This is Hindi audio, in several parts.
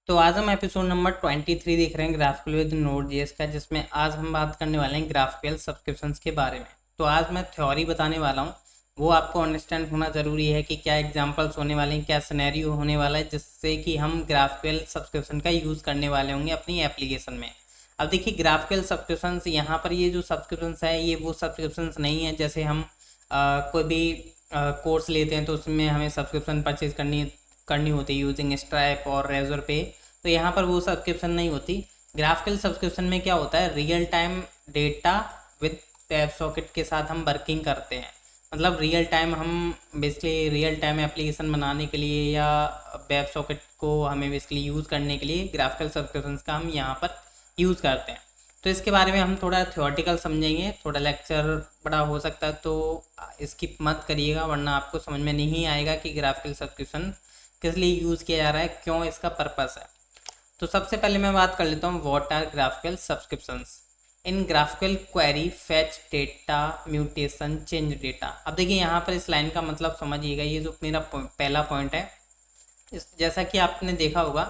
तो आज हम एपिसोड नंबर 23 देख रहे हैं ग्राफिकल विद नोड जेएस का, जिसमें आज हम बात करने वाले हैं ग्राफिकल सब्सक्रिप्शंस के बारे में। तो आज मैं थ्योरी बताने वाला हूँ, वो आपको अंडरस्टैंड होना ज़रूरी है कि क्या एग्जांपल्स होने वाले हैं, क्या सिनेरियो होने वाला है, जिससे कि हम ग्राफिकल सब्सक्रिप्शन का यूज़ करने वाले होंगे अपनी एप्लीकेशन में। अब देखिए, ग्राफिकल सब्सक्रिप्शंस यहाँ पर ये जो सब्सक्रिप्शंस है, ये वो सब्सक्रिप्शंस नहीं है जैसे हम कोई भी कोर्स लेते हैं तो उसमें हमें सब्सक्रिप्शन परचेज करनी होती है यूजिंग स्ट्राइप और रेजर पे। तो यहाँ पर वो सब्सक्रिप्शन नहीं होती। ग्राफिकल सब्सक्रिप्शन में क्या होता है, real time data with web socket के साथ हम वर्किंग करते हैं। मतलब रियल टाइम हम बेसिकली रियल टाइम एप्लीकेशन बनाने के लिए या वेब सॉकेट को हमें बेसिकली यूज़ करने के लिए ग्राफिकल सब्सक्रिप्शन का हम यहाँ पर यूज़ करते हैं। तो इसके बारे में हम थोड़ा थ्योरेटिकल समझेंगे, थोड़ा लेक्चर बड़ा हो सकता है तो स्किप मत करिएगा, वरना आपको समझ में नहीं आएगा कि ग्राफिकल सब्सक्रिप्शन किस लिए यूज़ किया जा रहा है, क्यों इसका पर्पस है। तो सबसे पहले मैं बात कर लेता हूँ what are GraphQL subscriptions. In GraphQL query fetch data mutation change data. अब देखिए यहाँ पर इस लाइन का मतलब समझिएगा, ये जो मेरा पहला पॉइंट है, इस जैसा कि आपने देखा होगा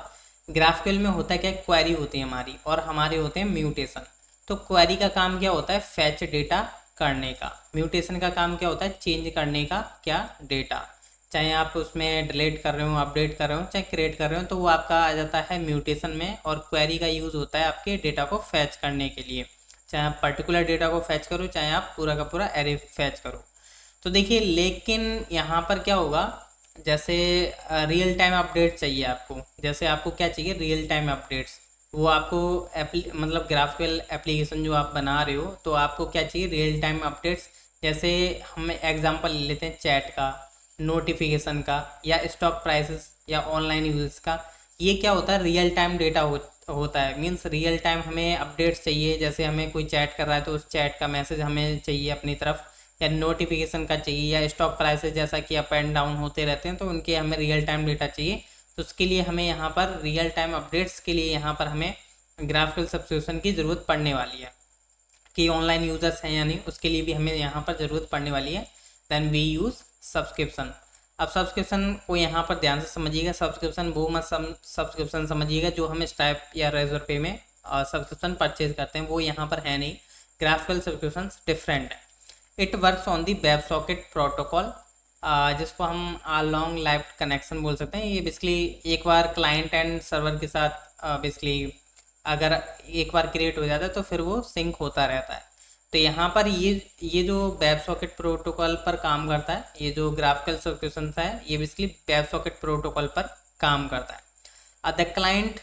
ग्राफिकल में होता है क्या, क्वेरी होती है हमारी और हमारे होते हैं म्यूटेशन। तो क्वेरी का काम क्या होता है, फैच डेटा करने का। म्यूटेशन का काम क्या होता है, चेंज करने का क्या, डेटा। चाहे आप उसमें डिलीट कर रहे हो, अपडेट कर रहे हो, चाहे क्रिएट कर रहे हो, तो वो आपका आ जाता है म्यूटेशन में। और क्वेरी का यूज़ होता है आपके डेटा को फैच करने के लिए, चाहे आप पर्टिकुलर डेटा को फैच करो, चाहे आप पूरा का पूरा एरे फैच करो। तो देखिए, लेकिन यहाँ पर क्या होगा, जैसे रियल टाइम अपडेट चाहिए आपको, जैसे आपको क्या चाहिए, रियल टाइम अपडेट्स। वो आपको मतलब ग्राफिकल एप्लीकेशन जो आप बना रहे हो, तो आपको क्या चाहिए, रियल टाइम अपडेट्स। जैसे हम एग्जांपल ले लेते हैं चैट का, नोटिफिकेशन का, या स्टॉक प्राइसेस, या ऑनलाइन यूज़ का। ये क्या होता है, रियल टाइम डेटा होता है। मीन्स रियल टाइम हमें अपडेट्स चाहिए, जैसे हमें कोई चैट कर रहा है तो उस चैट का मैसेज हमें चाहिए अपनी तरफ, या नोटिफिकेशन का चाहिए, या स्टॉक प्राइसेस जैसा कि अप एंड डाउन होते रहते हैं तो उनके हमें रियल टाइम डेटा चाहिए। तो उसके लिए हमें यहाँ पर रियल टाइम अपडेट्स के लिए यहाँ पर हमें ग्राफिकल सब्सक्रिप्शन की ज़रूरत पड़ने वाली है, कि ऑनलाइन यूज़र्स हैं या नहीं, उसके लिए भी हमें यहाँ पर ज़रूरत पड़ने वाली है। Then we use subscription. अब सब्सक्रिप्शन को यहाँ पर ध्यान से समझिएगा, सब्सक्रिप्शन वो मत सब्सक्रिप्शन समझिएगा जो हम स्टाइप या रेजर पे में सब्सक्रिप्शन परचेज करते हैं, वो यहाँ पर है नहीं। ग्राफिकल सब्सक्रिप्शन डिफरेंट है। It works on the web socket protocol, जिसको हम लॉन्ग लाइफ कनेक्शन बोल सकते हैं। ये बेसिकली एक बार क्लाइंट एंड सर्वर के साथ बेसिकली अगर एक बार क्रिएट हो जाता है तो फिर वो सिंक होता रहता है। तो यहाँ पर ये जो वेब सॉकेट प्रोटोकॉल पर काम करता है, ये जो ग्राफिकल सब्सक्रिप्शन है, ये बेसिकली वेब सॉकेट प्रोटोकॉल पर काम करता है। The client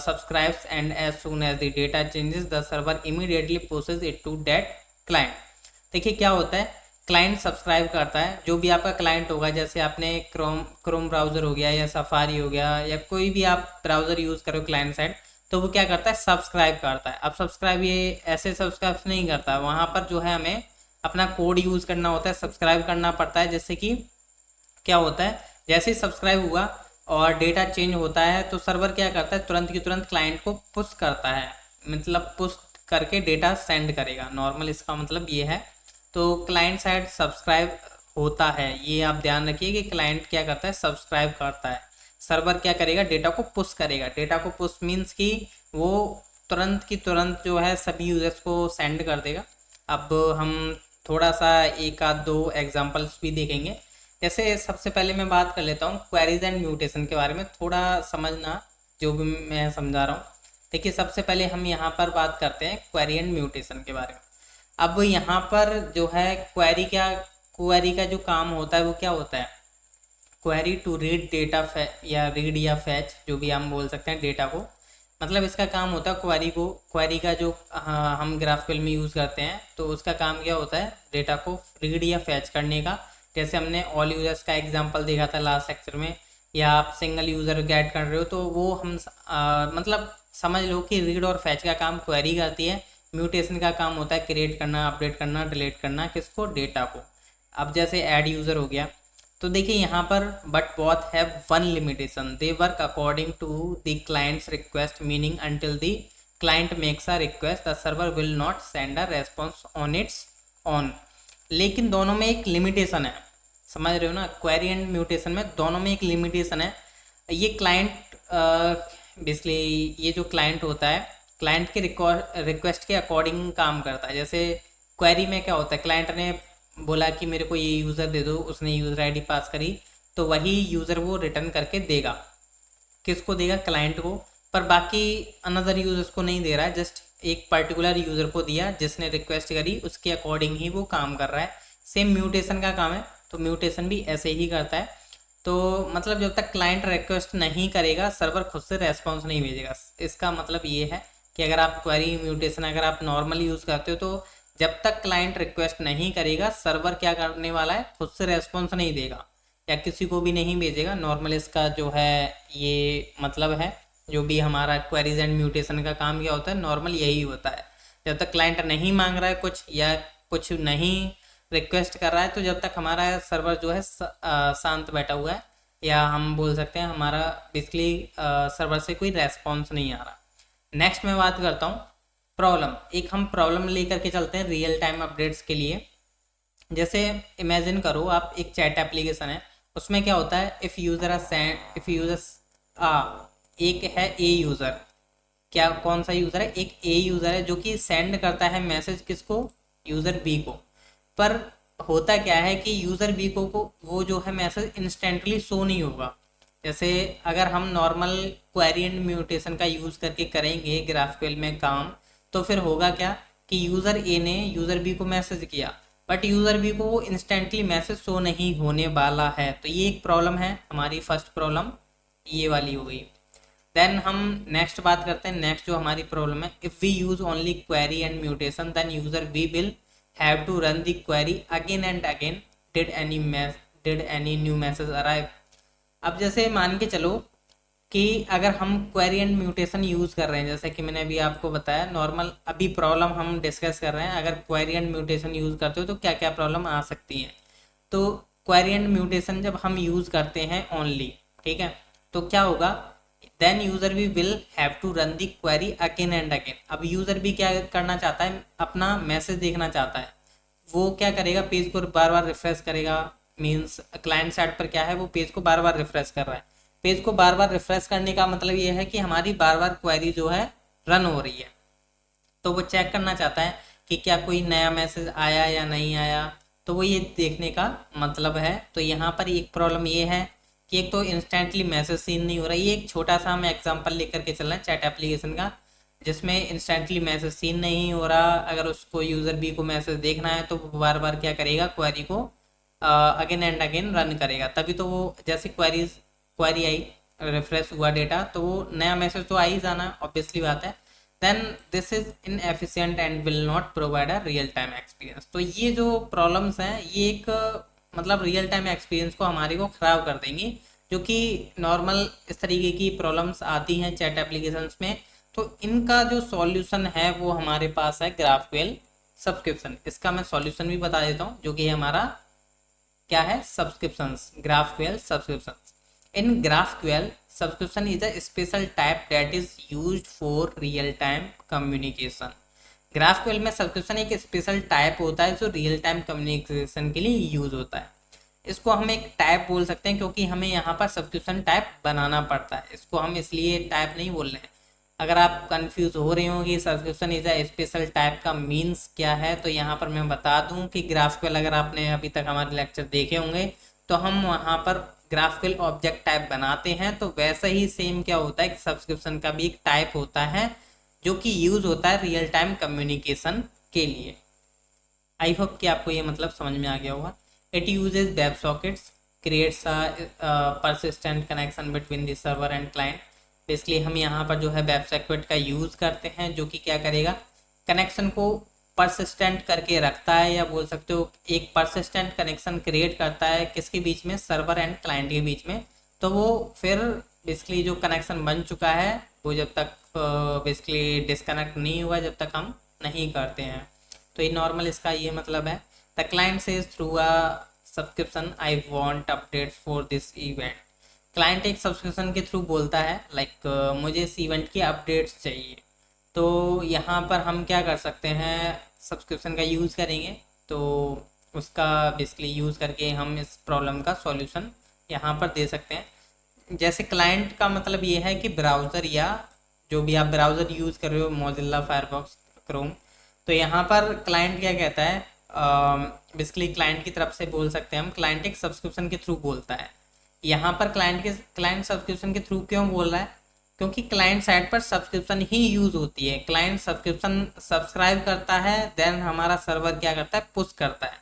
subscribes and as soon as the data changes the server immediately pushes it to that client। देखिए क्या होता है, क्लाइंट सब्सक्राइब करता है, जो भी आपका क्लाइंट होगा, जैसे आपने क्रोम ब्राउज़र हो गया या सफारी हो गया या कोई भी आप ब्राउज़र यूज़ करो क्लाइंट साइड, तो वो क्या करता है, सब्सक्राइब करता है। अब सब्सक्राइब ये ऐसे सब्सक्राइब नहीं करता, वहाँ पर जो है हमें अपना कोड यूज़ करना होता है, सब्सक्राइब करना पड़ता है। जैसे कि क्या होता है, जैसे ही सब्सक्राइब हुआ और डेटा चेंज होता है तो सर्वर क्या करता है, तुरंत की तुरंत क्लाइंट को पुश करता है, मतलब पुश करके डेटा सेंड करेगा। नॉर्मल इसका मतलब ये है। तो क्लाइंट साइड सब्सक्राइब होता है, ये आप ध्यान रखिए कि क्लाइंट क्या करता है, सब्सक्राइब करता है। सर्वर क्या करेगा, डेटा को पुश करेगा। डेटा को पुश मीन्स कि वो तुरंत की तुरंत जो है सभी यूजर्स को सेंड कर देगा। अब हम थोड़ा सा एक आध दो एग्जांपल्स भी देखेंगे। जैसे सबसे पहले मैं बात कर लेता हूँ क्वेरीज एंड म्यूटेशन के बारे में, थोड़ा समझना जो भी मैं समझा रहा हूँ। देखिए सबसे पहले हम यहाँ पर बात करते हैं क्वेरी एंड म्यूटेशन के बारे में। अब यहाँ पर जो है क्वेरी का जो काम होता है वो क्या होता है, क्वेरी टू रीड डेटा या रीड या फैच, जो भी हम बोल सकते हैं डेटा को। मतलब इसका काम होता है क्वेरी का जो हम ग्राफिकल में यूज़ करते हैं, तो उसका काम क्या होता है, डेटा को रीड या फैच करने का। जैसे हमने ऑल यूजर्स का एग्जांपल देखा था लास्ट लेक्चर में, या आप सिंगल यूज़र गेट कर रहे हो तो वो हम मतलब समझ लो कि रीड और फैच का काम क्वेरी करती है। म्यूटेशन का काम होता है क्रिएट करना, अपडेट करना, डिलीट करना, किसको, डेटा को। अब जैसे ऐड यूज़र हो गया, तो देखिए यहाँ पर but both have one limitation, they work according to the clients request, meaning until the client makes a request the server will not send a response on its on. लेकिन दोनों में एक लिमिटेशन है, समझ रहे हो ना, क्वेरी एंड म्यूटेशन में दोनों में एक लिमिटेशन है। ये क्लाइंट बेसिकली ये जो क्लाइंट होता है, क्लाइंट के रिक्वेस्ट के अकॉर्डिंग काम करता है। जैसे क्वेरी में क्या होता है, क्लाइंट ने बोला कि मेरे को ये यूज़र दे दो, उसने यूज़र आईडी पास करी, तो वही यूज़र वो रिटर्न करके देगा। किसको देगा? क्लाइंट को। पर बाकी अनदर यूज़र्स को नहीं दे रहा है, जस्ट एक पर्टिकुलर यूज़र को दिया जिसने रिक्वेस्ट करी, उसके अकॉर्डिंग ही वो काम कर रहा है। सेम म्यूटेशन का काम है, तो म्यूटेशन भी ऐसे ही करता है। तो मतलब जब तक क्लाइंट रिक्वेस्ट नहीं करेगा, सर्वर खुद से रेस्पॉन्स नहीं भेजेगा। इसका मतलब ये है कि अगर आप क्वेरी म्यूटेशन अगर आप नॉर्मल यूज़ करते हो, तो जब तक क्लाइंट रिक्वेस्ट नहीं करेगा, सर्वर क्या करने वाला है? खुद से रेस्पॉन्स नहीं देगा या किसी को भी नहीं भेजेगा। नॉर्मल इसका जो है ये मतलब है, जो भी हमारा क्वेरीज एंड म्यूटेशन का काम क्या होता है, नॉर्मल यही होता है। जब तक क्लाइंट नहीं मांग रहा है कुछ या कुछ नहीं रिक्वेस्ट कर रहा है, तो जब तक हमारा सर्वर जो है शांत बैठा हुआ है, या हम बोल सकते हैं हमारा बेसिकली सर्वर से कोई रेस्पॉन्स नहीं आ रहा। नेक्स्ट मैं बात करता हूँ प्रॉब्लम। एक हम प्रॉब्लम लेकर के चलते हैं रियल टाइम अपडेट्स के लिए। जैसे इमेजिन करो आप एक चैट एप्लीकेशन है, उसमें क्या होता है, इफ़ यूज़र एक है ए यूज़र। क्या कौन सा यूज़र है? एक ए यूज़र है जो कि सेंड करता है मैसेज किसको? यूज़र बी को। पर होता क्या है कि यूज़र बी को वो जो है मैसेज इंस्टेंटली शो नहीं होगा। जैसे अगर हम नॉर्मल क्वेरी एंड म्यूटेशन का यूज़ करके करेंगे ग्राफक्यूएल में काम, तो फिर होगा क्या कि यूज़र ए ने यूज़र बी को मैसेज किया, बट यूज़र बी को वो इंस्टेंटली मैसेज शो नहीं होने वाला है। तो ये एक प्रॉब्लम है हमारी, फर्स्ट प्रॉब्लम ये वाली हो गई। देन हम नेक्स्ट बात करते हैं। नेक्स्ट जो हमारी प्रॉब्लम है, if we use only query and mutation then user B will have to run the query again and again did any new message arrive. अब जैसे मान के चलो कि अगर हम क्वेरी एंड म्यूटेशन यूज़ कर रहे हैं, जैसे कि मैंने अभी आपको बताया, नॉर्मल अभी प्रॉब्लम हम डिस्कस कर रहे हैं, अगर क्वेरी एंड म्यूटेशन यूज़ करते हो तो क्या क्या प्रॉब्लम आ सकती है। तो क्वेरी एंड म्यूटेशन जब हम यूज़ करते हैं ओनली, ठीक है, तो क्या होगा, देन यूज़र भी will have to run the query again and again. अब यूज़र भी क्या करना चाहता है? अपना मैसेज देखना चाहता है। वो क्या करेगा? पेज को बार बार रिफ्रेश करेगा। मीन्स क्लाइंट साइड पर क्या है, वो पेज को बार बार रिफ्रेश कर रहा है। पेज को बार बार रिफ्रेश करने का मतलब ये है कि हमारी बार बार क्वेरी जो है रन हो रही है। तो वो चेक करना चाहता है कि क्या कोई नया मैसेज आया या नहीं आया, तो वो ये देखने का मतलब है। तो यहाँ पर एक प्रॉब्लम ये है कि एक तो इंस्टेंटली मैसेज सीन नहीं हो रहा। ये एक छोटा सा हम एग्जांपल लेकर के चल रहे हैं चैट एप्लीकेशन का, जिसमें इंस्टेंटली मैसेज सीन नहीं हो रहा। अगर उसको यूज़र बी को मैसेज देखना है तो वो बार बार क्या करेगा? क्वेरी को अगेन एंड अगेन रन करेगा, तभी तो वो जैसे क्वेरी आई, रिफ्रेश हुआ डेटा, तो वो नया मैसेज तो आ ही जाना, ऑब्वियसली बात है। Then this is inefficient and will not provide a real time experience. तो ये जो प्रॉब्लम्स हैं ये एक मतलब रियल टाइम एक्सपीरियंस को हमारे को ख़राब कर देंगी, जो कि नॉर्मल इस तरीके की प्रॉब्लम्स आती हैं चैट एप्लीकेशंस में। तो इनका जो सॉल्यूशन है वो हमारे पास है ग्राफक्यूएल सब्सक्रिप्शन। इसका मैं सॉल्यूशन भी बता देता हूँ, जो कि हमारा क्या है? Subscriptions, GraphQL subscriptions. In GraphQL subscription is a special type that is used for real time communication। GraphQL में सब्सक्रिप्शन एक स्पेशल टाइप होता है जो रियल टाइम कम्युनिकेशन के लिए यूज होता है। इसको हम एक टाइप बोल सकते हैं क्योंकि हमें यहाँ पर सब्सक्रिप्शन टाइप बनाना पड़ता है। इसको हम इसलिए टाइप नहीं बोल रहे हैं। अगर आप कंफ्यूज हो रहे हो कि subscription is a special type का मीन्स क्या है, तो यहाँ पर मैं बता दूँ कि ग्राफक्यूएल अगर आपने अभी तक हमारे लेक्चर देखे होंगे तो हम वहाँ पर ग्राफक्यूएल ऑब्जेक्ट टाइप बनाते हैं। तो वैसा ही सेम क्या होता है कि सब्सक्रिप्शन का भी एक टाइप होता है जो कि यूज होता है रियल टाइम कम्युनिकेशन के लिए। आई होप कि आपको ये मतलब समझ में आ गया होगा। It uses web sockets, creates persistent connection between the server and client. Basically हम यहाँ पर जो है वेब सॉकेट का यूज करते हैं, जो कि क्या करेगा? कनेक्शन को परसिस्टेंट करके रखता है, या बोल सकते हो एक परसिस्टेंट कनेक्शन क्रिएट करता है किसके बीच में? सर्वर एंड क्लाइंट के बीच में। तो वो फिर बेसिकली जो कनेक्शन बन चुका है वो जब तक बेसिकली डिस्कनेक्ट नहीं हुआ, जब तक हम नहीं करते हैं। तो ये नॉर्मल इसका ये मतलब है। The client says through a subscription I want updates for this event. Client एक सब्सक्रिप्शन के थ्रू बोलता है लाइक मुझे इस इवेंट की अपडेट्स चाहिए। तो यहाँ पर हम क्या कर सकते हैं? सब्सक्रिप्शन का यूज़ करेंगे, तो उसका बेसिकली यूज़ करके हम इस प्रॉब्लम का सॉल्यूशन यहाँ पर दे सकते हैं। जैसे क्लाइंट का मतलब ये है कि ब्राउज़र या जो भी आप ब्राउज़र यूज़ कर रहे हो, मोजिल्ला, फायरफॉक्स, क्रोम, तो यहाँ पर क्लाइंट क्या कहता है, बेसिकली क्लाइंट की तरफ से बोल सकते हैं हम, क्लाइंट एक सब्सक्रिप्शन के थ्रू बोलता है। यहाँ पर क्लाइंट सब्सक्रिप्शन के थ्रू क्यों बोल रहा है, क्योंकि क्लाइंट साइड पर सब्सक्रिप्शन ही यूज़ होती है। क्लाइंट सब्सक्रिप्शन सब्सक्राइब करता है, देन हमारा सर्वर क्या करता है, पुश करता है।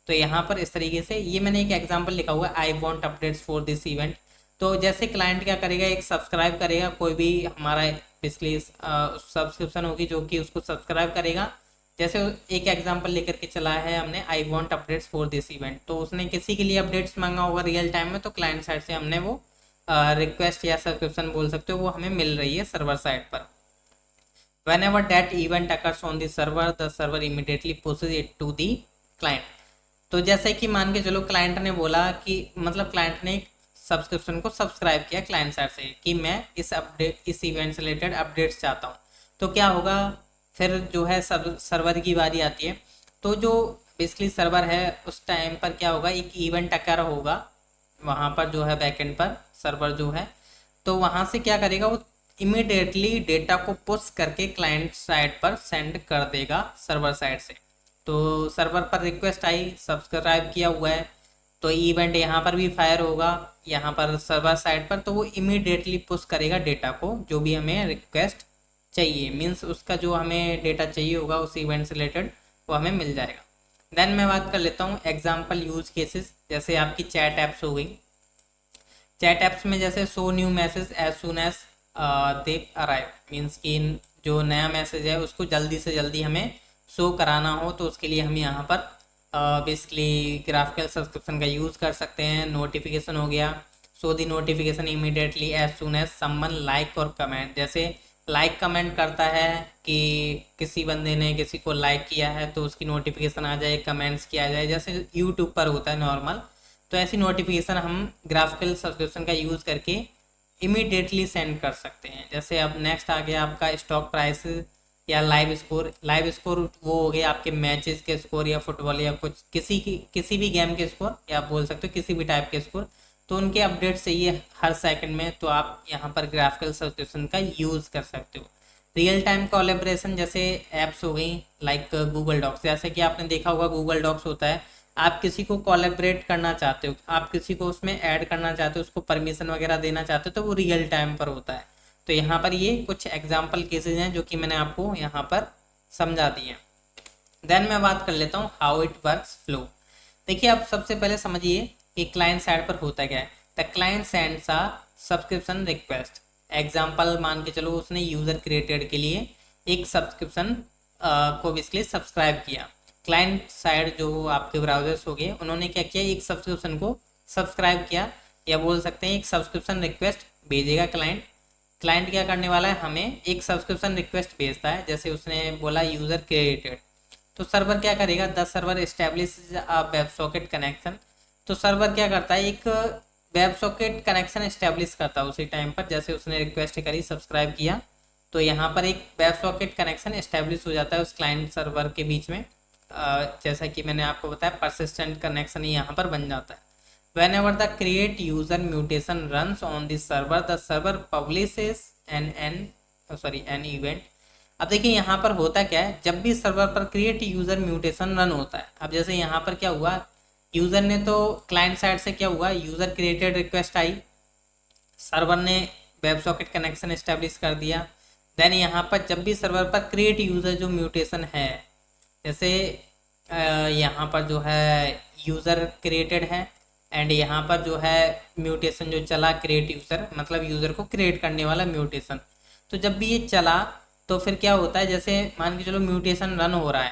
तो यहाँ पर इस तरीके से, ये मैंने एक एग्जांपल लिखा हुआ है, I want updates for this event. तो जैसे क्लाइंट क्या करेगा, एक सब्सक्राइब करेगा, कोई भी हमारा बेसिकली सब्सक्रिप्शन होगी जो कि उसको सब्सक्राइब करेगा। जैसे एक एग्जांपल लेकर के चला है हमने, I want updates for this event, तो उसने किसी के लिए अपडेट्स मांगा होगा रियल टाइम में, तो क्लाइंट साइड से हमने वो रिक्वेस्ट या सब्सक्रिप्शन बोल सकते हो, वो हमें मिल रही है सर्वर साइड पर। whenever that event occurs on the server, the server immediately pushes it to the client। तो जैसे कि मान के चलो क्लाइंट ने बोला कि, मतलब क्लाइंट ने एक सब्सक्रिप्शन को सब्सक्राइब किया क्लाइंट साइड से कि मैं इस इवेंट से रिलेटेड अपडेट्स चाहता हूँ, तो क्या होगा, फिर जो है सब सर्वर की बारी आती है। तो जो बेसिकली सर्वर है उस टाइम पर क्या होगा, एक इवेंट अकर होगा वहाँ पर जो है बैकएंड पर सर्वर जो है, तो वहाँ से क्या करेगा, वो इमिडिएटली डेटा को पुश करके क्लाइंट साइड पर सेंड कर देगा सर्वर साइड से। तो सर्वर पर रिक्वेस्ट आई, सब्सक्राइब किया हुआ है, तो इवेंट यहाँ पर भी फायर होगा यहाँ पर सर्वर साइड पर, तो वो इमीडिएटली पुश करेगा डेटा को, जो भी हमें रिक्वेस्ट चाहिए, मीन्स उसका जो हमें डेटा चाहिए होगा उस इवेंट से रिलेटेड, वो हमें मिल जाएगा। देन मैं बात कर लेता हूँ एग्जाम्पल यूज केसेस, जैसे आपकी चैट ऐप्स हो गई। चैट ऐप्स में जैसे show new message as soon as they arrive, means कि जो नया मैसेज है उसको जल्दी से जल्दी हमें शो कराना हो, तो उसके लिए हम यहाँ पर बेसिकली ग्राफिकल सब्सक्रिप्शन का यूज़ कर सकते हैं। नोटिफिकेशन हो गया, show the notification immediately as soon as someone like और कमेंट, जैसे लाइक कमेंट करता है कि किसी बंदे ने किसी को लाइक किया है तो उसकी नोटिफिकेशन आ जाए, कमेंट्स किया जाए, जैसे यूट्यूब पर होता है नॉर्मल। तो ऐसी नोटिफिकेशन हम ग्राफिकल सब्सक्रिप्शन का यूज़ करके इमीडिएटली सेंड कर सकते हैं। जैसे अब नेक्स्ट आ गया आपका स्टॉक प्राइस या लाइव स्कोर। लाइव स्कोर वो हो गया आपके मैचेस के स्कोर या फुटबॉल या कुछ किसी भी गेम के स्कोर, या आप बोल सकते हो किसी भी टाइप के स्कोर, तो उनके अपडेट चाहिए हर सेकंड में, तो आप यहाँ पर ग्राफिकल सब्सक्रिप्शन का यूज़ कर सकते हो। रियल टाइम कोलैबोरेशन जैसे ऐप्स हो गई लाइक गूगल डॉक्स, जैसे कि आपने देखा होगा गूगल डॉक्स होता है, आप किसी को कोलैबोरेट करना चाहते हो, आप किसी को उसमें ऐड करना चाहते हो, उसको परमिशन वगैरह देना चाहते हो, तो वो रियल टाइम पर होता है। तो यहाँ पर ये कुछ एग्जाम्पल केसेज हैं जो कि मैंने आपको यहाँ पर समझा दिए। देन मैं बात कर लेता हूँ हाउ इट वर्क्स फ्लो। देखिए आप सबसे पहले समझिए कि क्लाइंट साइड पर होता क्या है। The client sends a subscription request. Example मान के चलो उसने यूजर क्रिएटेड के लिए एक सब्सक्रिप्शन को बेसिकली सब्सक्राइब किया। क्लाइंट साइड जो आपके ब्राउजर्स हो गए उन्होंने क्या किया, एक सब्सक्रिप्शन को सब्सक्राइब किया, या बोल सकते हैं एक सब्सक्रिप्शन रिक्वेस्ट भेजेगा क्लाइंट। क्लाइंट क्या करने वाला है, हमें एक सब्सक्रिप्शन रिक्वेस्ट भेजता है, जैसे उसने बोला यूजर क्रिएटेड, तो सर्वर क्या करेगा, the server establish a web socket connection. तो सर्वर क्या करता है, एक वेब सॉकेट कनेक्शन एस्टेब्लिश करता है उसी टाइम पर, जैसे उसने रिक्वेस्ट करी, सब्सक्राइब किया, तो यहाँ पर एक वेब सॉकेट कनेक्शन एस्टेब्लिश हो जाता है उस क्लाइंट सर्वर के बीच में। जैसा कि मैंने आपको बताया परसिस्टेंट कनेक्शन ही यहाँ पर बन जाता है। whenever the create user mutation runs on the server publishes an event। अब देखिए यहाँ पर होता क्या है, जब भी सर्वर पर क्रिएट यूजर म्यूटेशन रन होता है, अब जैसे यहाँ पर क्या हुआ, यूजर ने तो क्लाइंट साइड से क्या हुआ, यूजर क्रिएटेड रिक्वेस्ट आई, सर्वर ने वेब सॉकेट कनेक्शन एस्टेब्लिश कर दिया। देन यहाँ पर जब भी सर्वर पर क्रिएट यूजर जो म्यूटेशन है, जैसे यहाँ पर जो है यूजर क्रिएटेड है, एंड यहाँ पर जो है म्यूटेशन जो चला क्रिएट यूजर, मतलब यूजर को क्रिएट करने वाला म्यूटेशन। तो जब भी ये चला तो फिर क्या होता है, जैसे मान के चलो म्यूटेशन रन हो रहा है,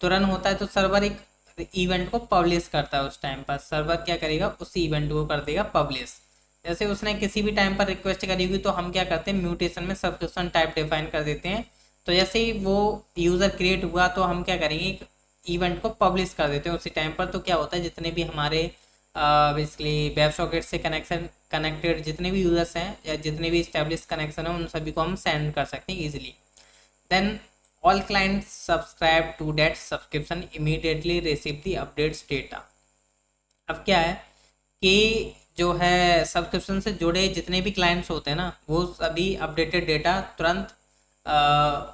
तो रन होता है तो सर्वर एक इवेंट को पब्लिश करता है। उस टाइम पर सर्वर क्या करेगा, उस इवेंट को कर देगा पब्लिश। जैसे उसने किसी भी टाइम पर रिक्वेस्ट करी होगी तो हम क्या करते हैं, म्यूटेशन में सब्सक्रिप्शन टाइप डिफाइन कर देते हैं। तो जैसे ही वो यूज़र क्रिएट हुआ तो हम क्या करेंगे, एक इवेंट को पब्लिश कर देते हैं उसी टाइम पर। तो क्या होता है, जितने भी हमारे बेसिकली वेब सॉकेट से कनेक्टेड जितने भी यूजर्स हैं या जितने भी इस्टेब्लिश कनेक्शन हैं, उन सभी को हम सेंड कर सकते हैं easily. Then all clients subscribe to that subscription immediately receive the updates data. अब क्या है कि जो है सब्सक्रिप्शन से जुड़े जितने भी क्लाइंट्स होते हैं ना, वो सभी अपडेटेड डेटा तुरंत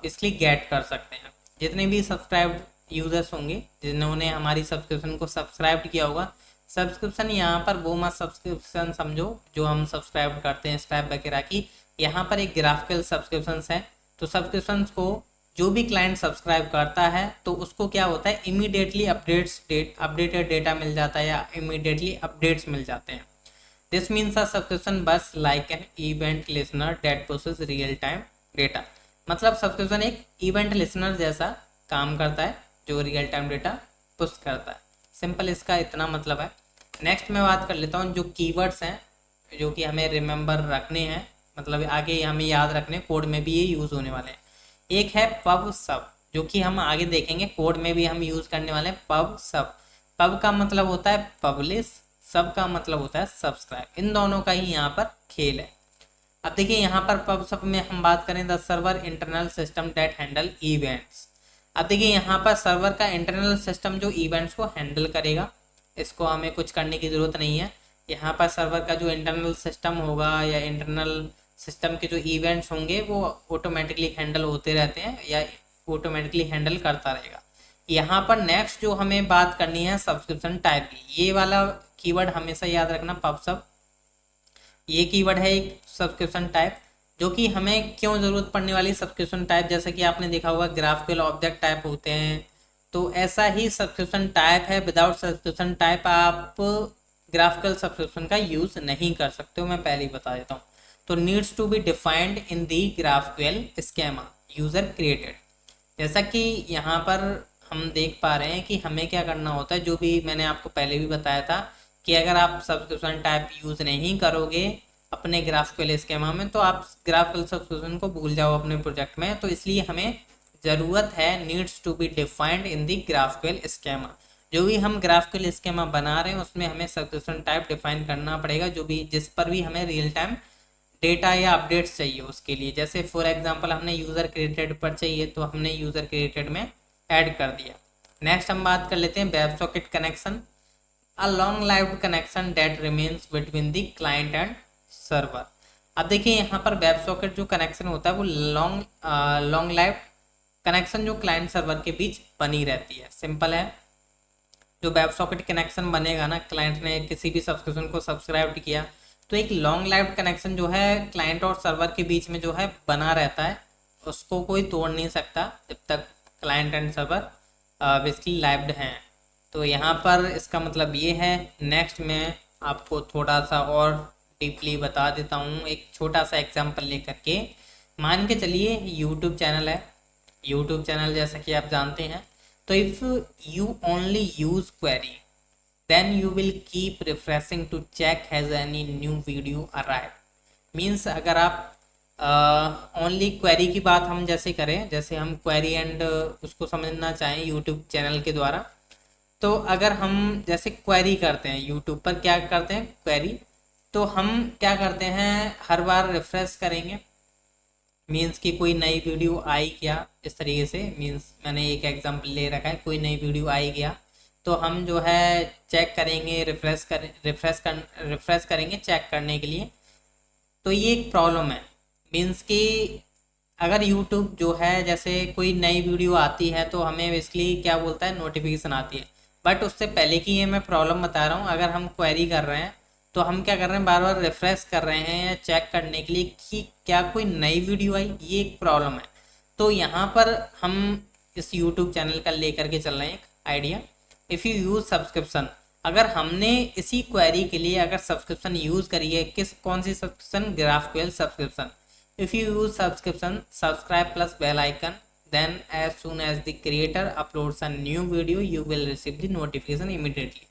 इसलिए गेट कर सकते हैं। जितने भी सब्सक्राइब यूजर्स होंगे जिन्होंने हमारी सब्सक्रिप्शन को सब्सक्राइब किया होगा, सब्सक्रिप्शन यहाँ पर वो मत सब्सक्रिप्शन समझो जो हम सब्सक्राइब करते हैं स्टैप वगैरह की, यहाँ पर एक ग्राफिकल सब्सक्रिप्शन है। तो सब्सक्रिप्शन को जो भी क्लाइंट सब्सक्राइब करता है तो उसको क्या होता है, इमीडिएटली अपडेटेड डेटा मिल जाता है या इमीडिएटली अपडेट्स मिल जाते हैं। दिस मीन्स अ सब्सक्रिप्शन बस like an event listener that process real time data. मतलब सब्सक्रिप्शन एक इवेंट लिसनर जैसा काम करता है जो रियल टाइम डेटा पुश करता है। सिंपल इसका इतना मतलब है। नेक्स्ट मैं बात कर लेता हूँ जो कीवर्ड्स हैं जो कि हमें रिमेंबर रखने हैं, मतलब आगे हमें याद रखने, कोड में भी ये यूज़ होने वाले हैं। एक है पब सब, जो कि हम आगे देखेंगे, कोड में भी हम यूज़ करने वाले हैं पब सब। पब का मतलब होता है पब्लिश, सब का मतलब होता है सब्सक्राइब। इन दोनों का ही यहाँ पर खेल है। अब देखिए यहाँ पर पब सब में हम बात करें the server internal system that handle events. अब देखिए यहाँ पर सर्वर का इंटरनल सिस्टम जो इवेंट्स को हैंडल करेगा, इसको हमें कुछ करने की ज़रूरत नहीं है। यहाँ पर सर्वर का जो इंटरनल सिस्टम होगा या इंटरनल सिस्टम के जो इवेंट्स होंगे वो ऑटोमेटिकली हैंडल होते रहते हैं या ऑटोमेटिकली हैंडल करता रहेगा। यहाँ पर नेक्स्ट जो हमें बात करनी है सब्सक्रिप्शन टाइप की, ये वाला कीवर्ड हमेशा याद रखना, पब सब। ये कीवर्ड है एक सब्सक्रिप्शन टाइप, जो कि हमें क्यों ज़रूरत पड़ने वाली सब्सक्रिप्शन टाइप, जैसे कि आपने देखा होगा ग्राफिकल ऑब्जेक्ट टाइप होते हैं, तो ऐसा ही सब्सक्रिप्शन टाइप है। विदाउट सब्सक्रिप्शन टाइप आप ग्राफिकल सब्सक्रिप्शन का यूज़ नहीं कर सकते हो, मैं पहले ही बता देता हूँ। तो needs to be defined in the GraphQL schema user created. जैसा कि यहाँ पर हम देख पा रहे हैं कि हमें क्या करना होता है, जो भी मैंने आपको पहले भी बताया था कि अगर आप सब्सक्रिप्शन टाइप यूज़ नहीं करोगे अपने ग्राफिकल स्कीमा में तो आप ग्राफिकल सब्सक्रिप्शन को भूल जाओ अपने प्रोजेक्ट में। तो इसलिए हमें ज़रूरत है needs to be defined in the GraphQL schema. जो भी हम ग्राफिकल स्कीमा बना रहे हैं उसमें हमें सब्सक्रिप्शन टाइप डिफाइन करना पड़ेगा, जो भी जिस पर भी हमें रियल टाइम डेटा या अपडेट्स चाहिए उसके लिए। जैसे फॉर एग्जांपल हमने यूज़र क्रिएटेड पर चाहिए तो हमने यूज़र क्रिएटेड में ऐड कर दिया। नेक्स्ट हम बात कर लेते हैं web socket connection, a long lived connection that remains between the client and server. अब देखिए यहाँ पर वेब सॉकेट जो कनेक्शन होता है वो लॉन्ग लाइव्ड कनेक्शन जो क्लाइंट सर्वर के बीच बनी रहती है। सिंपल है, जो वेब सॉकेट कनेक्शन बनेगा ना, क्लाइंट ने किसी भी सब्सक्रिप्शन को सब्सक्राइब किया तो एक लॉन्ग लाइव्ड कनेक्शन जो है क्लाइंट और सर्वर के बीच में जो है बना रहता है, उसको कोई तोड़ नहीं सकता जब तक client and server basically lived हैं। तो यहाँ पर इसका मतलब ये है। नेक्स्ट मैं आपको थोड़ा सा और डीपली बता देता हूँ एक छोटा सा एग्जांपल लेकर के। मान के चलिए यूट्यूब चैनल है, यूट्यूब चैनल जैसा कि आप जानते हैं। तो if you only use query then you will keep refreshing to check has any new video arrived। Means अगर आप ओनली क्वेरी की बात हम जैसे करें, जैसे हम क्वेरी एंड उसको समझना चाहें यूट्यूब चैनल के द्वारा, तो अगर हम जैसे क्वेरी करते हैं यूट्यूब पर, क्या करते हैं क्वेरी, तो हम क्या करते हैं हर बार रिफ्रेश करेंगे। मीन्स कि कोई नई वीडियो आई क्या, इस तरीके से। मीन्स मैंने एक एग्जांपल ले रखा है, कोई नई वीडियो आई गया तो हम जो है चेक करेंगे, रिफ्रेश करेंगे चेक करने के लिए। तो ये एक प्रॉब्लम है। मीन्स कि अगर यूट्यूब जो है जैसे कोई नई वीडियो आती है तो हमें बेसिकली क्या बोलता है, नोटिफिकेशन आती है। बट उससे पहले की ये मैं प्रॉब्लम बता रहा हूँ, अगर हम क्वेरी कर रहे हैं तो हम क्या कर रहे हैं, बार बार रिफ्रेश कर रहे हैं या चेक करने के लिए कि क्या कोई नई वीडियो आई, ये एक प्रॉब्लम है। तो यहाँ पर हम इस यूट्यूब चैनल का लेकर के चल रहे हैं एक idea. If you use subscription, अगर हमने इसी क्वेरी के लिए अगर सब्सक्रिप्शन यूज़ करी है, कौन सी subscription, GraphQL subscription. If you use subscription subscribe plus bell icon, then as soon as the creator uploads a new video you will receive the notification immediately.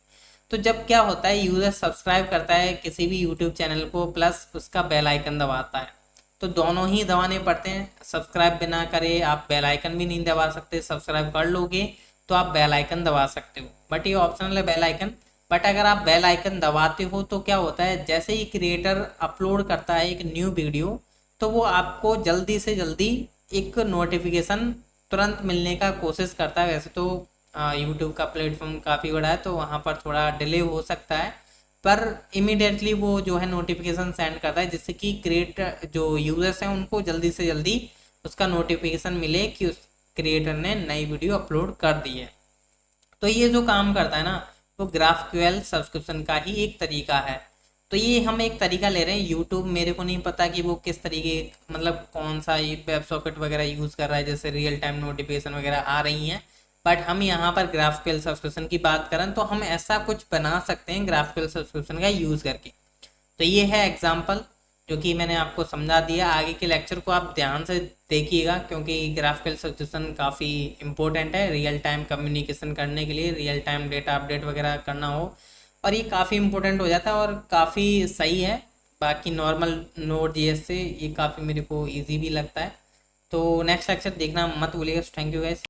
तो जब क्या होता है, यूज़र सब्सक्राइब करता है किसी भी यूट्यूब चैनल को प्लस उसका बेल आइकन दबाता है, तो दोनों ही दबाने पड़ते हैं। सब्सक्राइब बिना करे आप बेल आइकन भी नहीं दबा सकते, सब्सक्राइब कर लोगे तो आप बेल आइकन दबा सकते हो, बट ये ऑप्शनल है बेल आइकन। बट अगर आप बेल आइकन दबाते हो तो क्या होता है, जैसे ही क्रिएटर अपलोड करता है एक न्यू वीडियो तो वो आपको जल्दी से जल्दी एक नोटिफिकेशन तुरंत मिलने का कोशिश करता है। वैसे तो यूट्यूब का प्लेटफॉर्म काफ़ी बड़ा है तो वहाँ पर थोड़ा डिले हो सकता है, पर इमिडिएटली वो जो है नोटिफिकेशन सेंड करता है, जिससे कि क्रिएटर जो यूजर्स हैं उनको जल्दी से जल्दी उसका नोटिफिकेशन मिले कि उस क्रिएटर ने नई वीडियो अपलोड कर दी है। तो ये जो काम करता है ना, वो ग्राफक्यूएल सब्सक्रिप्शन का ही एक तरीका है। तो ये हम एक तरीका ले रहे हैं। यूट्यूब मेरे को नहीं पता कि वो किस तरीके, मतलब कौन सा ये वेब सॉकेट वगैरह यूज़ कर रहा है, जैसे रियल टाइम नोटिफिकेशन वगैरह आ रही हैं। बट हम यहाँ पर ग्राफक्यूएल सब्सक्रिप्शन की बात करें तो हम ऐसा कुछ बना सकते हैं ग्राफक्यूएल सब्सक्रिप्शन का यूज़ करके। तो ये है एग्जाम्पल जो कि मैंने आपको समझा दिया। आगे के लेक्चर को आप ध्यान से देखिएगा, क्योंकि ग्राफिकल सब्सक्रिप्शन काफ़ी इंपॉर्टेंट है रियल टाइम कम्युनिकेशन करने के लिए, रियल टाइम डेटा अपडेट वगैरह करना हो, और ये काफ़ी इंपॉर्टेंट हो जाता है और काफ़ी सही है। बाकी नॉर्मल नोड जीएस से ये काफ़ी मेरे को ईजी भी लगता है। तो नेक्स्ट लेक्चर देखना मत भूलिएगा। Thank you guys.